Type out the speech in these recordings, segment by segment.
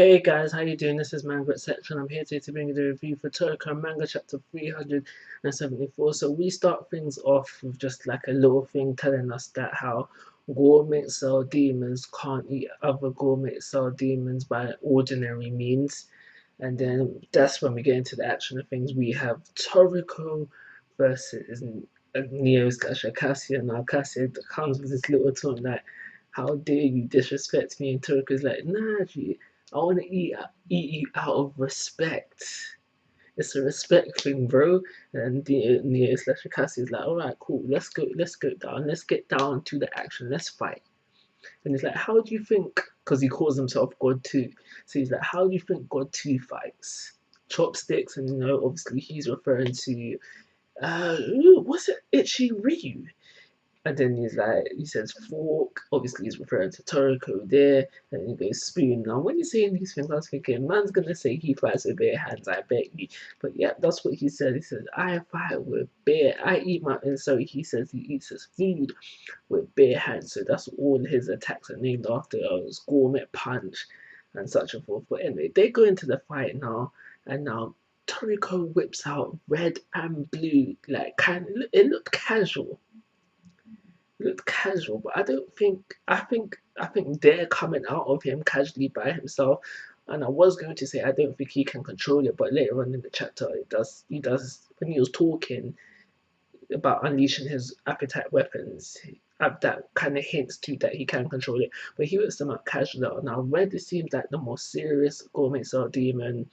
Hey guys, how you doing? This is Manga Section. I'm here today to bring you the review for Toriko Manga chapter 374. So we start things off with just like a little thing telling us that how gourmet cell demons can't eat other gourmet cell demons by ordinary means. And then that's when we get into the action of things. We have Toriko versus Neo slash Acacia. Now Acacia comes with this little taunt like, how dare you disrespect me? And Toriko's like, nah, G, I want to eat you out of respect. It's a respect thing, bro. And Neo slash Acacia is like, all right, cool, let's go down, let's get down to the action, let's fight. And he's like, how do you think? Because he calls himself God 2. So he's like, how do you think God 2 fights? Chopsticks, and obviously he's referring to what's it? Itchy Ryu. And then he's like, he says fork, obviously he's referring to Toriko there, and he goes spoon. Now, when you're saying these things, I was thinking, man's gonna say he fights with bare hands, I bet you. But yeah, that's what he said. He says, I fight with bare, I eat my, and so he says he eats his food with bare hands. So that's all his attacks are named after, his gourmet punch and such and forth. But anyway, they go into the fight now, and now Toriko whips out red and blue, like it looked casual. Looked casual, but I don't think I think they're coming out of him casually by himself. And I was going to say I don't think he can control it, but later on in the chapter he does when he was talking about unleashing his appetite weapons. That kind of hints to that he can control it, but he whips them out casually. Now red, it seems like the more serious gourmet cell demon.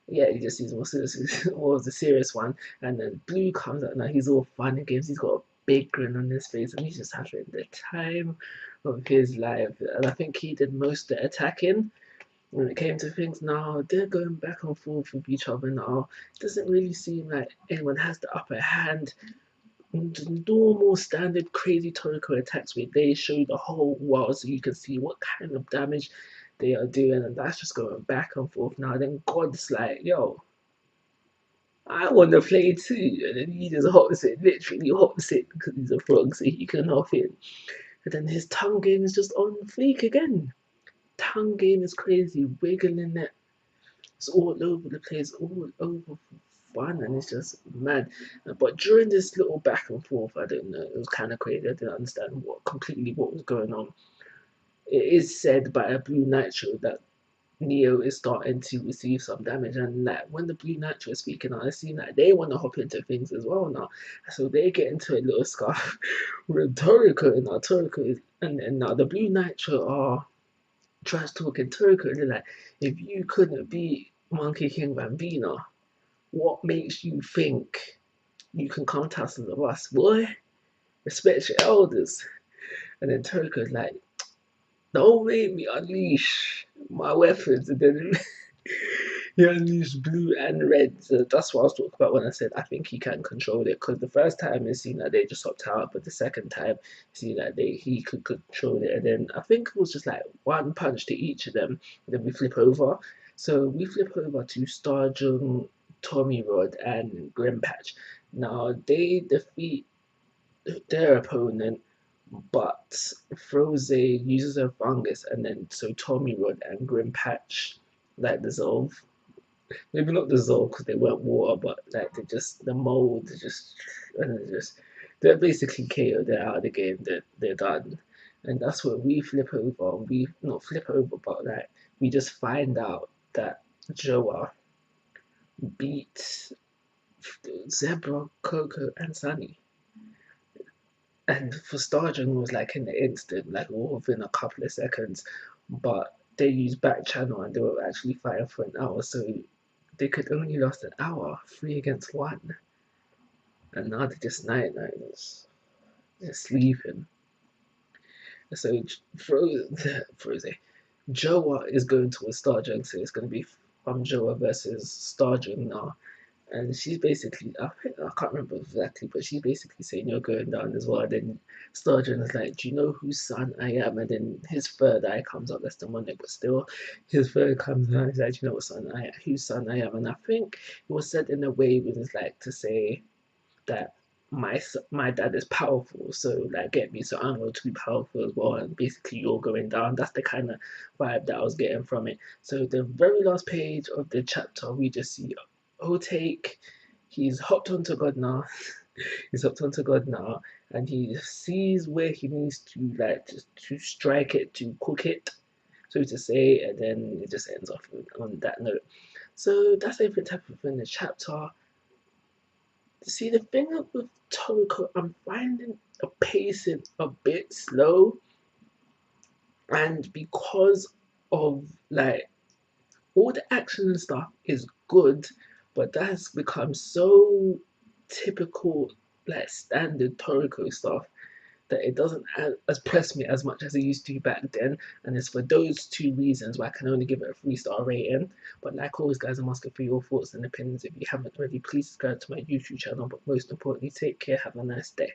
Yeah, he just seems more serious, more of the serious one. And then blue comes out now. He's all fun and games. He's got a big grin on his face, and he's just having the time of his life. And I think he did most of the attacking. When it came to things, now they're going back and forth with each other. Now it doesn't really seem like anyone has the upper hand. The normal standard crazy Toriko attacks where they show the whole world so you can see what kind of damage they are doing, and that's just going back and forth now. Then God's like, yo, I want to play too, and then he just hops it, literally hops it because he's a frog, so he can hop it. And then his tongue game is just on fleek again. Tongue game is crazy, wiggling it. It's all over the place, all over fun, and it's just mad. But during this little back and forth, I don't know, it was kind of crazy. I didn't understand what was going on. It is said by a Blue Nitro that Neo is starting to receive some damage, and like when the Blue Nitro is speaking out, it seems like they want to hop into things as well now. So they get into a little scuff with Toriko, and now Toriko is, and now the Blue Nitro are trash talking Toriko, and they're like, if you couldn't beat Monkey King Bambina, what makes you think you can come tussle with us, boy? Respect your elders. And then Toriko's like, don't make me unleash my weapons. And then he unleashed blue and red. So that's what I was talking about when I said I think he can control it. Because the first time it seemed like they just hopped out, but the second time it seemed like he could control it. And then I think it was just like one punch to each of them. And then we flip over. So we flip over to Starjung, Tommy Rod, and Grimpatch. Now they defeat their opponent, but Froze uses a fungus, and then so Tommy Rod and Grimpatch like dissolve. Maybe not dissolve because they weren't water, but like the mold just and they're basically KO. They're out of the game. They're done, and that's where we flip over. We not flip over, but like we just find out that Joa beat Zebra, Coco, and Sunny. And for Starjun was like in the instant, like all within a couple of seconds. But they used back channel and they were actually fighting for an hour, so they could only last an hour, 3 against 1. And now they're just night nighters. They're sleeping. So Froze, Joa is going towards Starjun, so it's gonna be Joa versus Starjun now. And she's basically, I can't remember exactly, but she's basically saying you're going down as well. And then Sturgeon is like, do you know whose son I am? And then his third eye comes up, that's demonic, but still, his third comes out, he's like, do you know whose son I am? And I think it was said in a way with it's like to say that my dad is powerful, so like get me, so I'm going to be powerful as well, and basically you're going down. That's the kind of vibe that I was getting from it. So the very last page of the chapter, we just see Otake. He's hopped onto God now. He's hopped onto God now, and he sees where he needs to like just to strike it, to cook it, so to say, and then it just ends off on that note. So that's everything type of in the chapter. See, the thing with Toriko, I'm finding the pacing a bit slow, and because of like all the action and stuff is good, but that has become so typical, like standard Toriko stuff, that it doesn't impress me as much as it used to back then. And it's for those two reasons why I can only give it a 3-star rating. But like always, guys, I'm asking for your thoughts and opinions. If you haven't already, please subscribe to my YouTube channel. But most importantly, take care. Have a nice day.